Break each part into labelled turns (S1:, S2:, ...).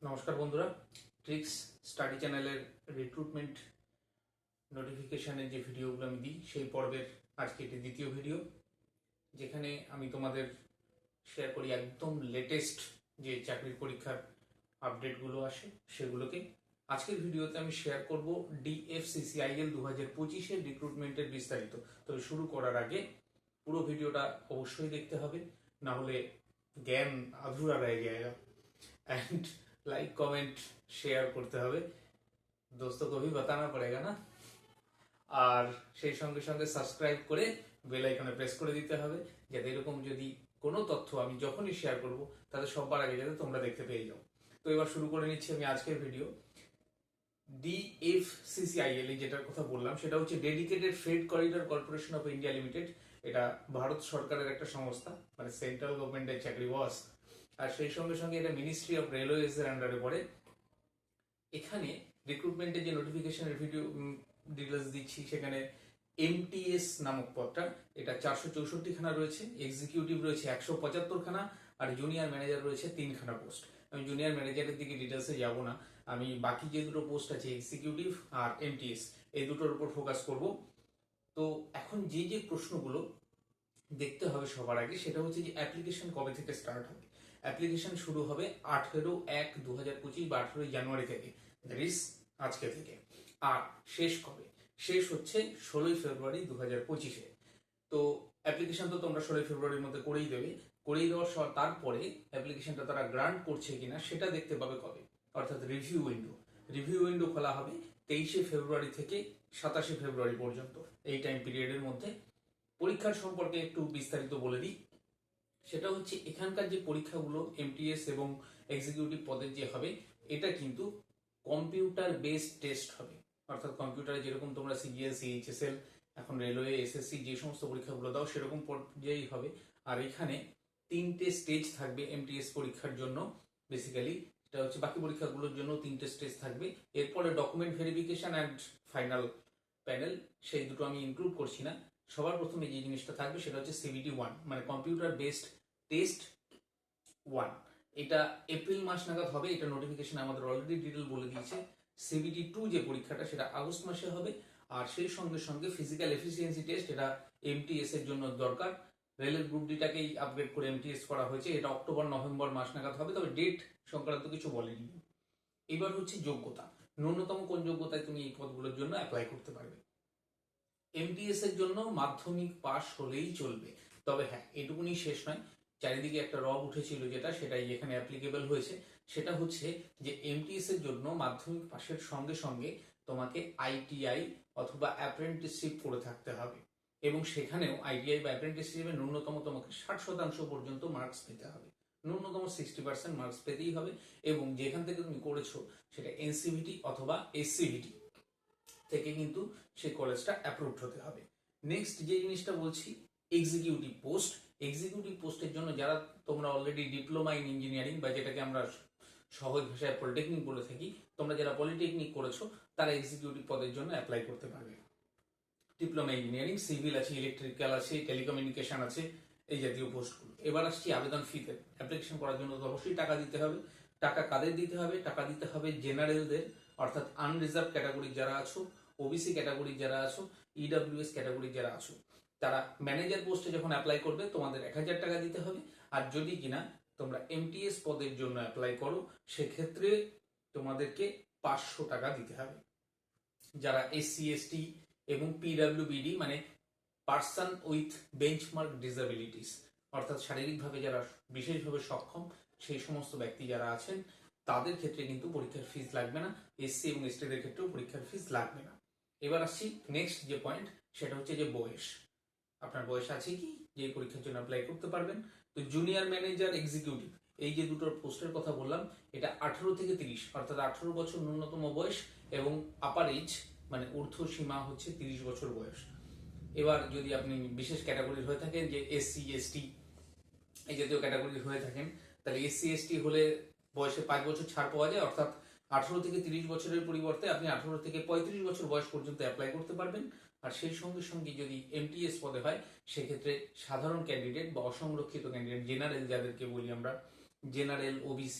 S1: নমস্কার বন্ধুরা, tricks study চ্যানেলের রিক্রুটমেন্ট নোটিফিকেশনের যে ভিডিওগুলো আমি দিই সেই পর্বের আজকে এটি দ্বিতীয় ভিডিও, যেখানে আমি তোমাদের শেয়ার করি একদম লেটেস্ট যে চাকরির পরীক্ষার আপডেটগুলো আসে সেগুলোকে। আজকের ভিডিওতে আমি শেয়ার করব DFCCIL 2025-এর রিক্রুটমেন্টের বিস্তারিত। তবে শুরু করার আগে পুরো ভিডিওটা অবশ্যই দেখতে হবে, না হলে জ্ঞান আধুরা রয়ে যায়গা। एंड लाइक कमेंट शेयर করতে হবে, दोस्तों को भी बताना पड़ेगा না। আর সেই সঙ্গে সঙ্গে সাবস্ক্রাইব করে বেল আইকনে প্রেস করে দিতে হবে, যাতে এরকম যদি কোনো তথ্য আমি যখনই শেয়ার করব তাতে সবার আগে যাতে তোমরা দেখতে পেয়ে যাও। তো এবার শুরু করে নিচ্ছি আমি আজকের ভিডিও। DFCCIL যেটার কথা বললাম সেটা হচ্ছে dedicated freight corridor corporation of India limited. এটা ভারত সরকারের একটা সংস্থা, মানে সেন্ট্রাল গভর্নমেন্টের চাকরি বস। আর সেই সঙ্গে সঙ্গে এটা মিনিস্ট্রি অফ রেলওয়েজ এর আন্ডারে পড়ে। এখানে রিক্রুটমেন্টের যে নোটিফিকেশনের ভিডিও ডিটেলস দিচ্ছি, সেখানে MTS নামক পদটা, এটা 464 খানা রয়েছে, এক্সিকিউটিভ রয়েছে 175 খানা, আর জুনিয়র ম্যানেজার রয়েছে 3 খানা পোস্ট। আমি জুনিয়র ম্যানেজারের দিকে ডিটেলসে যাব না, আমি বাকি যে দুটো পোস্ট আছে এক্সিকিউটিভ আর MTS এই দুটোর উপর ফোকাস করব। তো এখন যে যে প্রশ্নগুলো দেখতে হবে সবার আগে সেটা হচ্ছে যে অ্যাপ্লিকেশন কবে থেকে স্টার্ট হবে। অ্যাপ্লিকেশন শুরু হবে 18/1/2025 বা 18 জানুয়ারি থেকে, দ্যাট ইজ আজকে থেকে। আর শেষ কবে? শেষ হচ্ছে 16 ফেব্রুয়ারি 2025-এ। তো অ্যাপ্লিকেশন তো তোমরা 16 ফেব্রুয়ারির মধ্যে করেই দেবে। করেই দেওয়ার তারপরে অ্যাপ্লিকেশনটা তারা গ্রান্ট করছে কিনা সেটা দেখতে পাবে কবে, অর্থাৎ রিভিউ উইন্ডো। রিভিউ উইন্ডো খোলা হবে 23 ফেব্রুয়ারি থেকে 27 ফেব্রুয়ারি পর্যন্ত। এই টাইম পিরিয়ডের মধ্যে পরীক্ষার সম্পর্কে একটু বিস্তারিত বলে দিই। সেটা হচ্ছে এখানকার যে পরীক্ষাগুলো MTS এবং এক্সিকিউটিভ পদের যে হবে, এটা কিন্তু কম্পিউটার বেসড টেস্ট হবে। অর্থাৎ কম্পিউটারে যেরকম তোমরা CBSE, HSL, এখন রেলওয়ে, SSC যে সমস্ত পরীক্ষাগুলো দাও সেরকম পর্যায়েই হবে। আর এখানে 3টে স্টেজ থাকবে MTS পরীক্ষার জন্য। বেসিক্যালি এটা হচ্ছে বাকি পরীক্ষাগুলোর জন্য 3টে স্টেজ থাকবে। এরপরে document verification and final panel, সেই দুটো আমি ইনক্লুড করছি না। সবার প্রথমে যে জিনিসটা থাকবে সেটা হচ্ছে CBT 1, মানে কম্পিউটার বেসড টেস্ট 1। এটা এপ্রিল মাস নাগাদ হবে, এটা নোটিফিকেশন আমাদের অলরেডি ডিটেল বলে দিয়েছে। CBT 2 যে পরীক্ষাটা সেটা আগস্ট মাসে হবে। আর সেই সঙ্গে সঙ্গে ফিজিক্যাল এফিসিয়েন্সি টেস্ট, এটা MTS এর জন্য দরকার। রেলের গ্রুপ ডিটাকেই আপগ্রেড করে MTS করা হয়েছে, এটা অক্টোবর-নভেম্বর মাস নাগাদ হবে, তবে ডেট সংক্রান্ত কিছু বলেনি। এবার হচ্ছে যোগ্যতা, ন্যূনতম কোন যোগ্যতায় তুমি এই পদগুলোর জন্য অ্যাপ্লাই করতে পারবে। MTS এর জন্য মাধ্যমিক পাস হলেই চলবে। তবে হ্যাঁ, এটুকুনি শেষ নয়, চারিদিকে একটা রব উঠেছিল যেটা, সেটাই এখানে অ্যাপ্লিকেবল হয়েছে। সেটা হচ্ছে যে MTS এর জন্য মাধ্যমিক পাশের সঙ্গে সঙ্গে তোমাকে ITI অথবা অ্যাপ্রেন্টিসশিপ করে থাকতে হবে, এবং সেখানেও ITI বা অ্যাপ্রেন্টিসশিপে ন্যূনতম তোমাকে 60% পর্যন্ত মার্কস পেতে হবে। ন্যূনতম 60% মার্কস পেতেই হবে, এবং যেখান থেকে তুমি করেছো সেটা NCVT অথবা SCVT থেকে কিন্তু সেই কলেজটা অ্যাপ্রুভড হতে হবে। নেক্সট যে জিনিসটা বলছি, এক্সিকিউটিভ পোস্ট। এক্সিকিউটিভ পোস্টের জন্য যারা তোমরা অলরেডি ডিপ্লোমা ইন ইঞ্জিনিয়ারিং, বা যেটাকে আমরা সহজ ভাষায় পলিটেকনিক বলে থাকি, তোমরা যারা পলিটেকনিক করেছো তারা এক্সিকিউটিভ পদের জন্য অ্যাপ্লাই করতে পারবে। ডিপ্লোমা ইঞ্জিনিয়ারিং, সিভিল আছে, ইলেকট্রিক্যাল আছে, টেলিকমিউনিকেশন আছে, এই জাতীয় পোস্টগুলো। এবার আসছি আবেদন ফিতে। অ্যাপ্লিকেশন করার জন্য তো অবশ্যই টাকা দিতে হবে। টাকা কাদের দিতে হবে? টাকা দিতে হবে জেনারেলদের, অর্থাৎ আনরিজার্ভ ক্যাটাগরি যারা আছো, OBC ক্যাটাগরি যারা আছো, EWS ক্যাটাগরি যারা আছো, তারা ম্যানেজার পোস্টে যখন অ্যাপ্লাই করবে তোমাদের 1000 টাকা দিতে হবে। আর যদি কিনা তোমরা MTS পদের জন্য অ্যাপ্লাই করো সেক্ষেত্রে তোমাদেরকে 500 টাকা দিতে হবে। যারা SC ST এবং PWBD, মানে পার্সন উইথ বেঞ্চমার্ক ডিসএবিলিটিস, অর্থাৎ শারীরিকভাবে যারা বিশেষভাবে সক্ষম, সেই সমস্ত ব্যক্তি যারা আছেন তাদের ক্ষেত্রে কিন্তু পরীক্ষার ফিস লাগবে না। SC এবং ST দের ক্ষেত্রেও পরীক্ষার ফিস লাগবে না। এবার আসছি নেক্সট যে পয়েন্ট, সেটা হচ্ছে যে বয়স। আপনার বয়স আছে কি যে পরীক্ষার জন্য অ্যাপ্লাই করতে পারবেন? তো জুনিয়র ম্যানেজার, এক্সিকিউটিভ, এই যে দুটোর পোস্টের কথা বললাম, এটা 18 থেকে 30, অর্থাৎ 18 বছর ন্যূনতম বয়স, এবং আপার এজ মানে ঊর্ধ্ব সীমা হচ্ছে 30 বছর বয়স। এবার যদি আপনি বিশেষ ক্যাটাগরির হয়ে থাকেন, যে SC ST এই জাতীয় ক্যাটাগরির হয়ে থাকেন, তাহলে SC ST হলে বয়সে 5 বছর ছাড় পাওয়া যায়, অর্থাৎ 18 থেকে 30 বছরের পরিবর্তে আপনি 18 থেকে 35 বছর বয়স পর্যন্ত অ্যাপ্লাই করতে পারবেন। আর সেই সঙ্গে সঙ্গে যদি MTS পদে হয় সেক্ষেত্রে সাধারণ ক্যান্ডিডেট বা অসংরক্ষিত ক্যান্ডিডেট, জেনারেল যাদেরকে বলি আমরা, জেনারেল, OBC,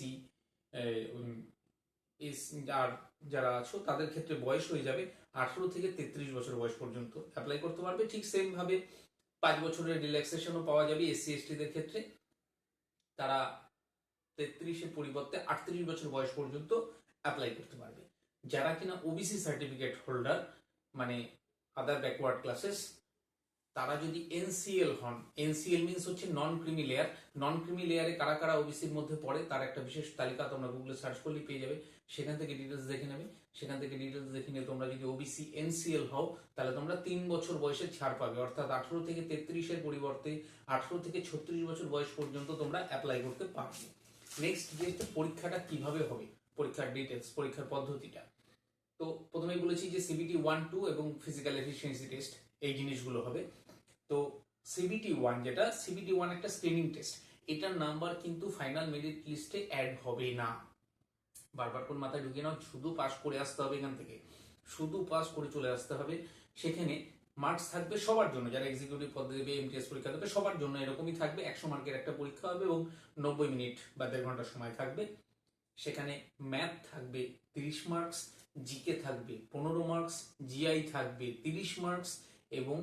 S1: আর যারা আছো তাদের ক্ষেত্রে বয়স হয়ে যাবে 18 থেকে 33 বছর বয়স পর্যন্ত অ্যাপ্লাই করতে পারবে। ঠিক সেম ভাবে 5 বছরের রিল্যাক্সেশনও পাওয়া যাবে এসসি এসটিদের ক্ষেত্রে। তারা 33-এর পরিবর্তে 38 বছর বয়স পর্যন্ত অ্যাপ্লাই করতে পারবে। যারা কিনা ওবিসি সার্টিফিকেট হোল্ডার, মানে আদার ব্যাকওয়ার্ড ক্লাসেস, তারা যদি এনসিএল হন, এনসিএল মিনস হচ্ছে নন ক্রিমি লেয়ার। নন ক্রিমি লেয়ারে কারা কারা ওবিসির মধ্যে পড়ে তার একটা বিশেষ তালিকা তোমরা গুগলে সার্চ করলেই পেয়ে যাবে, সেখান থেকে ডিটেলস দেখে নেবে। সেখান থেকে ডিটেলস দেখে নিয়ে তোমরা যদি ওবিসি এনসিএল হও তাহলে তোমরা 3 বছর বয়সে ছাড় পাবে, অর্থাৎ 18 থেকে 33-এর পরিবর্তে 18 থেকে 36 বছর বয়স পর্যন্ত তোমরা অ্যাপ্লাই করতে পারবে। নেক্সট যে পরীক্ষাটা কিভাবে হবে, পরীক্ষার ডিটেলস, পরীক্ষার পদ্ধতিটা। তো প্রথমেই বলেছি যে সিবিটি 1-2 এবং ফিজিক্যাল এফিসিয়েন্সি টেস্ট, এই জিনিসগুলো হবে। তো সিবিটি 1 যেটা, সিবিটি 1 একটা স্ক্রিনিং টেস্ট, এটার নাম্বার কিন্তু ফাইনাল মেরিট লিস্টে অ্যাড হবে না। বারবার কোন মাথায় ঢুকিয়ে নাও, শুধু পাস করে আসতে হবে এখান থেকে, শুধু পাস করে চলে আসতে হবে। সেখানে মার্কস থাকবে সবার জন্য, যারা এক্সিকিউটিভ পদে দেবে, এমটিএস পরীক্ষা দেবে, সবার জন্য এরকমই থাকবে। 100 মার্কের একটা পরীক্ষা হবে এবং 90 মিনিট বা 1.5 ঘন্টা সময় থাকবে। সেখানে ম্যাথ থাকবে 30 মার্কস, জিকে থাকবে 15 মার্কস, জিআই থাকবে 30 মার্কস এবং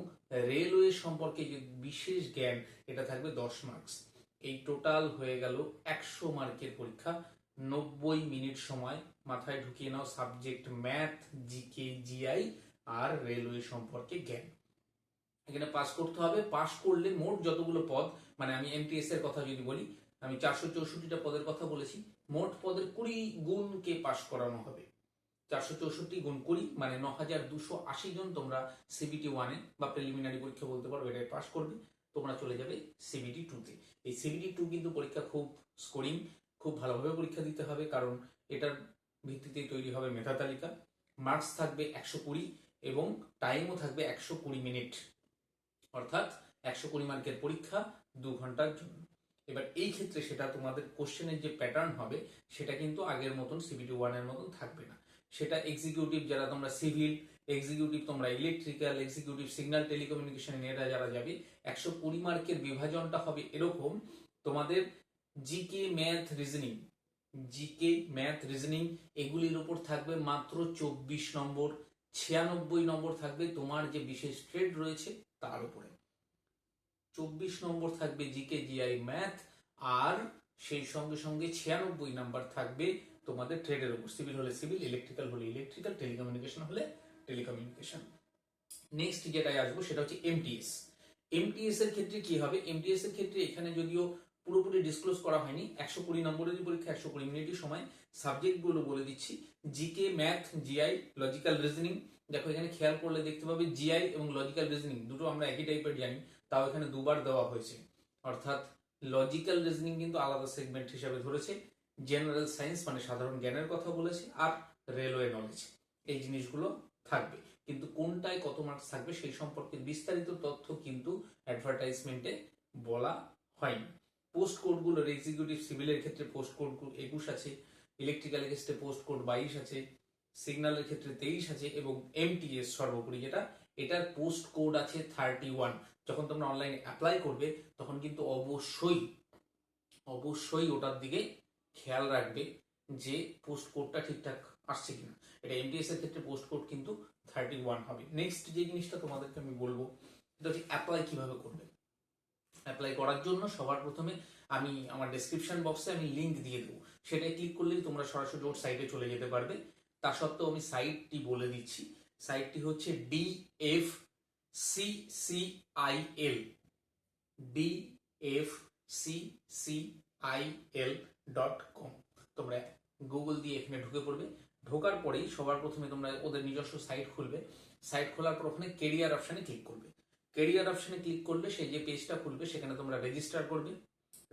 S1: রেলওয়ে সম্পর্কে যে বিশেষ জ্ঞান এটা থাকবে 10 মার্কস। এই টোটাল হয়ে গেল 100 মার্কের পরীক্ষা, 90 মিনিট সময়। মাথায় ঢুকিয়ে নাও, সাবজেক্ট ম্যাথ, জিকে, জিআই আর রেলওয়ে সম্পর্কে জ্ঞান। এখানে পাস করতে হবে। পাস করলে মোট যতগুলো পদ, মানে আমি এমটিএস এর কথা যদি বলি, আমি 464টা পদের কথা বলেছি, মোট পদের 20 গুণকে পাস করানো হবে। 464 গুণ 20 মানে 9280 জন তোমরা সিবিটি 1-এ বা প্রিলিমিনারি পরীক্ষা বলতে পারো, এটাই পাস করবে। তোমরা চলে যাবে সিবিটি 2-তে। এই সিবিটি 2 কিন্তু পরীক্ষা খুব স্কোরিং, খুব ভালোভাবে পরীক্ষা দিতে হবে, কারণ এটার ভিত্তিতেই তৈরি হবে মেধা তালিকা। মার্কস থাকবে 120 এবং টাইমও থাকবে 120 মিনিট, অর্থাৎ 120 মার্কের পরীক্ষা 2 ঘন্টার জন্য। এবার এই ক্ষেত্রে সেটা তোমাদের কোশ্চেনের যে প্যাটার্ন হবে সেটা কিন্তু আগের মতন সিবিটি 1-এর মতন থাকবে না। সেটা এক্সিকিউটিভ যারা তোমরা সিভিল, এক্সিকিউটিভ তোমরা ইলেকট্রিক্যাল, এক্সিকিউটিভ সিগন্যাল টেলিকমিউনিকেশন, এরা যারা যাবে 120 মার্কের বিভাজনটা হবে এরকম। তোমাদের GK math reasoning, GK math reasoning এগুলির উপর থাকবে মাত্র 24 নম্বর, 96 নম্বর থাকবে তোমার যে বিশেষ ট্রেড রয়েছে তার উপরে। 24 নম্বর থাকবে জিকে জিআই ম্যাথ, আর সেই সঙ্গে সঙ্গে 96 নাম্বার থাকবে তোমাদের ট্রেডের উপর, সিভিল হলে সিভিল, ইলেকট্রিক্যাল হলে ইলেকট্রিক্যাল, টেলিকমিউনিকেশন হলে টেলিকমিউনিকেশন। নেক্সট যেটাই আসবো সেটা হচ্ছে এমটিএস। এমটিএস এর ক্ষেত্রে কি হবে, এমটিএস এর ক্ষেত্রে এখানে যদিও পুরোপুরি ডিসক্লোজ করা হয়নি, 120 নম্বরের পরীক্ষা, 120 মিনিটের সময়। সাবজেক্ট গুলো বলে দিচ্ছি, GK math, GI, logical reasoning. দেখো এখানে খেয়াল করলে দেখতে পাবে জিআই এবং লজিক্যাল রিজনিং দুটো আমরা একই টাইপের জানি, তাও এখানে দুবার দেওয়া হয়েছে, অর্থাৎ লজিক্যাল রিজনিং কিন্তু আলাদা সেগমেন্ট হিসেবে ধরেছে, জেনারেল সায়েন্স মানে সাধারণ জ্ঞানের কথা বলেছে, আর রেলওয়ে নলেজ, এই জিনিসগুলো থাকবে। কিন্তু কোনটায় কত মার্কস থাকবে সেই সম্পর্কে বিস্তারিত তথ্য কিন্তু অ্যাডভার্টাইজমেন্টে বলা হয়নি। পোস্ট কোডগুলোর এক্সিকিউটিভ সিভিলের ক্ষেত্রে পোস্ট কোড 21 আছে, ইলেকট্রিক্যালের ক্ষেত্রে পোস্ট কোড 22 আছে, সিগন্যালের ক্ষেত্রে 23 আছে এবং এমটিএস সর্বোপরি যেটা, এটার পোস্ট কোড আছে 31। যখন তোমরা অনলাইনে অ্যাপ্লাই করবে তখন কিন্তু অবশ্যই ওটার দিকে খেয়াল রাখবে যে পোস্ট কোডটা ঠিকঠাক আসছে কিনা। এটা এমটিএস এর ক্ষেত্রে পোস্ট কোড কিন্তু 31 হবে। নেক্সট যে জিনিসটা তোমাদেরকে আমি বলবো সেটা হচ্ছে অ্যাপ্লাই কিভাবে করবে। অ্যাপ্লাই করার জন্য সবার প্রথমে আমি আমার ডেসক্রিপশন বক্সে আমি লিংক দিয়ে দেবো, সেটাই ক্লিক করলেই তোমরা সরাসরি ওর সাইটে চলে যেতে পারবে। তা সত্ত্বেও আমি সাইটটি বলে দিচ্ছি, সাইটটি হচ্ছে DFCCIL, DFCCIL.com। তোমরা গুগল দিয়ে এখানে ঢুকে পড়বে, ঢোকার পরেই সবার প্রথমে তোমরা ওদের নিজস্ব সাইট খুলবে। সাইট খোলার পর ওখানে কেরিয়ার অপশানে ক্লিক করবে। কেরিয়ার অপশানে ক্লিক করলে সেই যে পেজটা খুলবে সেখানে তোমরা রেজিস্টার করবে।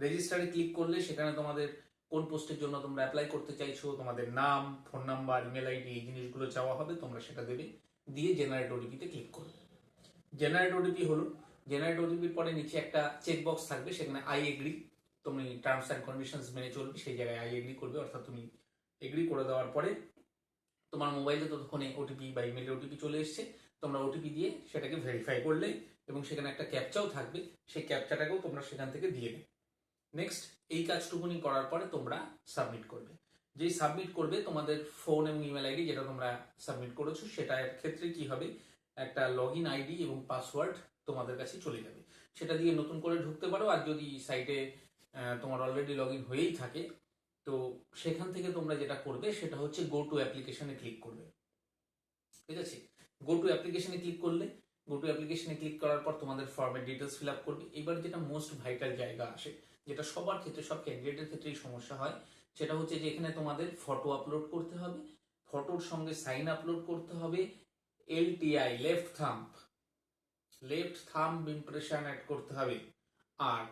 S1: রেজিস্টারে ক্লিক করলে সেখানে তোমাদের কোন পোস্টের জন্য তোমরা অ্যাপ্লাই করতে চাইছো, তোমাদের নাম, ফোন নাম্বার, ইমেল আইডি, এই জিনিসগুলো চাওয়া হবে, তোমরা সেটা দেবে। দিয়ে জেনারেট ওটিপিতে ক্লিক করবে। জেনারেট ওটিপি হলো, জেনারেট ওটিপির পরে নিচে একটা চেকবক্স থাকবে, সেখানে আই এগ্রি, তুমি টার্মস অ্যান্ড কন্ডিশনস মেনে চলবে, সেই জায়গায় আই এগ্রি করবে। অর্থাৎ তুমি এগ্রি করে দেওয়ার পরে তোমার মোবাইলে ততক্ষণে ওটিপি বা ইমেলে ওটিপি চলে এসছে, তোমরা ওটিপি দিয়ে সেটাকে ভেরিফাই করলে এবং সেখানে একটা ক্যাপচাও থাকবে, সেই ক্যাপচাটাকেও তোমরা সেখান থেকে দিয়ে দেবে। নেক্সট এই কাজটুকুনি করার পরে তোমরা সাবমিট করবে। যেই সাবমিট করবে তোমাদের ফোন এবং ইমেল আইডি যেটা তোমরা সাবমিট করেছো সেটার ক্ষেত্রে কি হবে, একটা লগ ইন আইডি এবং পাসওয়ার্ড তোমাদের কাছে চলে যাবে। সেটা দিয়ে নতুন করে ঢুকতে পারো, আর যদি সাইটে তোমার অলরেডি লগ ইন হয়েই থাকে তো সেখান থেকে তোমরা যেটা করবে সেটা হচ্ছে গো টু অ্যাপ্লিকেশনে ক্লিক করবে। ঠিক আছে, গো টু অ্যাপ্লিকেশনে ক্লিক করলে, গো টু অ্যাপ্লিকেশনে ক্লিক করার পর তোমাদের ফর্মের ডিটেলস ফিল আপ করবে। এবার যেটা মোস্ট ভাইটাল জায়গা আসে, যেটা সবার ক্ষেত্রে, সব ক্যান্ডিডেটের ক্ষেত্রেই সমস্যা হয়, সেটা হচ্ছে যে এখানে তোমাদের ফটো আপলোড করতে হবে, ফটোর সঙ্গে সাইন আপলোড করতে হবে, LTI left thumb impression add করতে হবে, আর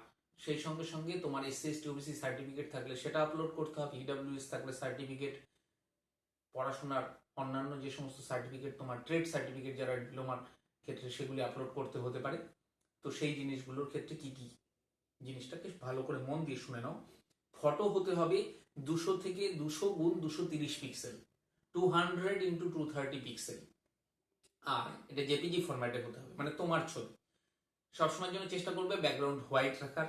S1: সেই সঙ্গে সঙ্গে তোমার এসসি এসটি ওবিসি সার্টিফিকেট থাকলে সেটা আপলোড করতে হবে, ইডব্লিউএস থাকলে সার্টিফিকেট, পড়াশোনার অন্যান্য যে সমস্ত সার্টিফিকেট, তোমার ট্রেড সার্টিফিকেট যারা ডিপ্লোমার ক্ষেত্রে সেগুলি আপলোড করতে হতে পারে। তো সেই জিনিসগুলোর ক্ষেত্রে কি কি জিনিসটাকে ভালো করে মন দিয়ে শুনে নাও। ফটো হতে হবে 200 থেকে 200 গুণ 230 পিক্সেল, 200 ইন্টু 230 পিক্সেল, আর এটা জেপিজি ফরম্যাটে হতে হবে, মানে তোমার ছবি। সবসময়ের জন্য চেষ্টা করবে ব্যাকগ্রাউন্ড হোয়াইট রাখার,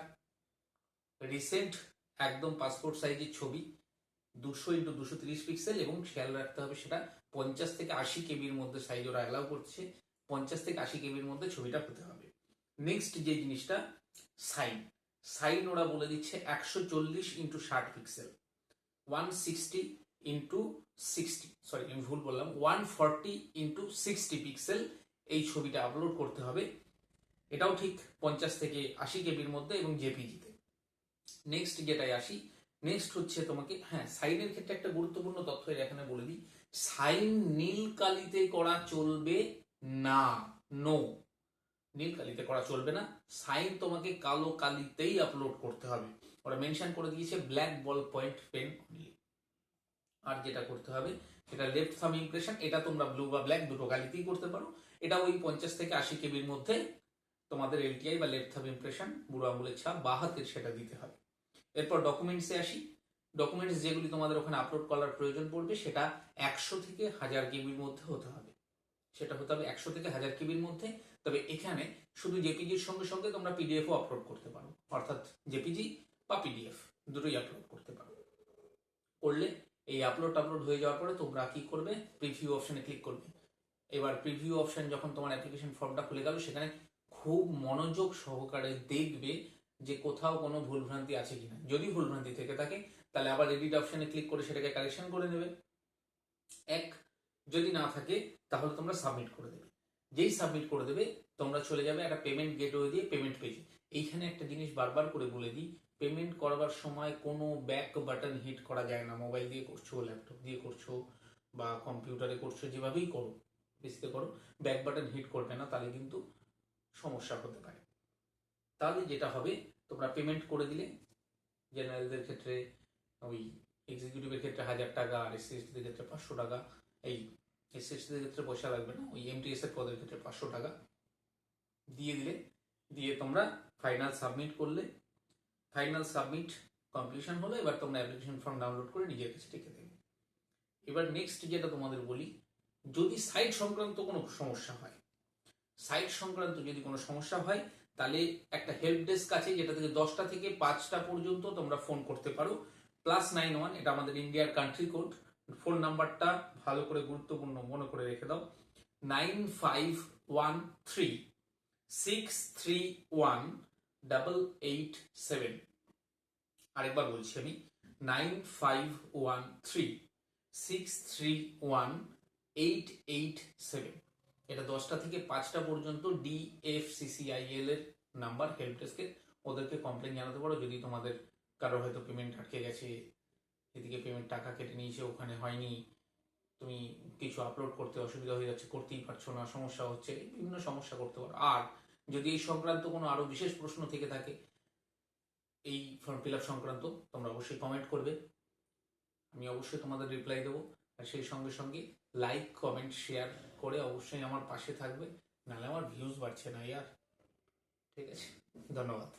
S1: রিসেন্ট একদম পাসপোর্ট সাইজের ছবি, 200 ইন্টু 230 পিক্সেল, এবং খেয়াল রাখতে হবে সেটা 50 থেকে 80 কেবির মধ্যে সাইজ ওরা অ্যালাউ করছে, 50 থেকে 80 কেবির মধ্যে ছবিটা হতে হবে। নেক্সট যে জিনিসটা, সাইন ওরা বলে দিচ্ছে 140 ইন্টু 60 পিক্সেল, 160 ইন্টু 60, সরি আমি ভুল বললাম, 140 ইন্টু 60 পিক্সেল এই ছবিটা আপলোড করতে হবে। এটাও ঠিক 50 থেকে 80 কেবির মধ্যে এবং জেপিজিতে। নেক্সট যেটাই আসি, নেক্সট হচ্ছে তোমাকে, হ্যাঁ সাইনের ক্ষেত্রে একটা গুরুত্বপূর্ণ তথ্য এখানে বলে দিই, সাইন নীল কালিতে করা চলবে না, নো, নীল কালিতে করা চলবে না, সাইন তোমাকে কালো কালিতেই আপলোড করতে হবে। ওরা মেনশন করে দিয়েছে black ball point pen only. আর যেটা করতে হবে সেটা লেফট থাম্ব ইমপ্রেশন, এটা তোমরা ব্লু বা ব্ল্যাক দুটো কালিতেই করতে পারো, এটা ওই 50 থেকে 80 কেবির মধ্যে তোমাদের এলটিআই বা লেফট থাম্ব ইমপ্রেশন, বুড়ো আঙুলের ছাপ বা হাতের, সেটা দিতে হবে। এরপর ডকুমেন্টসে আসি, ডকুমেন্টস যেগুলি তোমাদের ওখানে আপলোড করার প্রয়োজন পড়বে সেটা 100 থেকে 1000 কেবির মধ্যে হতে হবে, সেটা হতে হবে 100 থেকে 1000 কেবির মধ্যে। তবে এখানে শুধু জেপিজির সঙ্গে সঙ্গে তোমরা পিডিএফও আপলোড করতে পারো, অর্থাৎ জেপিজি বা পিডিএফ দুটোই আপলোড করতে পারো। করলে এই আপলোড হয়ে যাওয়ার পরে তোমরা কি করবে, প্রিভিউ অপশনে ক্লিক করবে। এবার প্রিভিউ অপশন যখন তোমার অ্যাপ্লিকেশন ফর্মটা খুলে গেল, সেখানে খুব মনোযোগ সহকারে দেখবে যে কোথাও কোনো ভুলভ্রান্তি আছে কিনা। যদি ভুলভ্রান্তি থেকে থাকে তাহলে আবার এডিট অপশনে ক্লিক করে সেটাকে কারেকশন করে নেবে। যদি না থাকে তাহলে তোমরা সাবমিট করে দেবে। যেই সাবমিট করে দেবে তোমরা চলে যাবে একটা পেমেন্ট গেটওয়ে দিয়ে পেমেন্ট পেজে। এইখানে একটা জিনিস বারবার করে বলে দিই, পেমেন্ট করবার সময় কোনো ব্যাক বাটন হিট করা যায় না। মোবাইল দিয়ে করছো, ল্যাপটপ দিয়ে করছো বা কম্পিউটারে করছো, যেভাবেই করো পিসিতে করো, ব্যাক বাটন হিট করবে না, তাহলে কিন্তু সমস্যা হতে পারে। তাহলে যেটা হবে, তোমরা পেমেন্ট করে দিলে, জেনারেলদের ক্ষেত্রে ওই এক্সিকিউটিভের ক্ষেত্রে 1000 টাকা, আর এসসিএসটিদের ক্ষেত্রে 500 টাকা, এই এসসিএসটিদের ক্ষেত্রে পয়সা লাগবে না, ওই এমটিএস এর পদের ক্ষেত্রে 500 টাকা দিয়ে দিলে, দিয়ে তোমরা ফাইনাল সাবমিট করলে, ফাইনাল সাবমিট কমপ্লিশন হলো। এবার তোমরা অ্যাপ্লিকেশন ফর্ম ডাউনলোড করে নিজের কাছে রেখে দেবে। এবার নেক্সট যেটা তোমাদের বলি, যদি সাইট সংক্রান্ত কোনো সমস্যা হয়, সাইট সংক্রান্ত যদি কোনো সমস্যা হয় তাহলে একটা হেল্প ডেস্ক আছে, যেটা থেকে 10টা থেকে 5টা পর্যন্ত তোমরা ফোন করতে পারো। +91, এটা আমাদের ইন্ডিয়ার কান্ট্রি কোড। ফোন নাম্বারটা ভালো করে গুরুত্বপূর্ণ মনে করে রেখে দাও, 9513631887। আরেকবার বলছি আমি, 9513631887। এটা 10টা থেকে 5টা পর্যন্ত DFCCIL এর নাম্বার, হেল্প ডেস্কের। ওদেরকে কমপ্লেন জানাতে পারো যদি তোমাদের কারো হয়তো পেমেন্ট আটকে গেছে, এদিকে পেমেন্ট টাকা কেটে নিয়েছে, ওখানে হয়নি, তুমি কিছু আপলোড করতে অসুবিধা হয়ে যাচ্ছে, করতেই পারছো না, সমস্যা হচ্ছে, বিভিন্ন সমস্যা করতে পারো। আর যদি এই সংক্রান্ত কোনো আরো বিশেষ প্রশ্ন থেকে থাকে এই ফর্ম ফিল আপ সংক্রান্ত, তোমরা অবশ্যই কমেন্ট করবে, আমি অবশ্যই তোমাদের রিপ্লাই দেবো। আর সেই সঙ্গে সঙ্গে লাইক, কমেন্ট, শেয়ার করে অবশ্যই আমার পাশে থাকবে, নাহলে আমার ভিউজ বাড়ছে না ইয়ার। ঠিক আছে, ধন্যবাদ।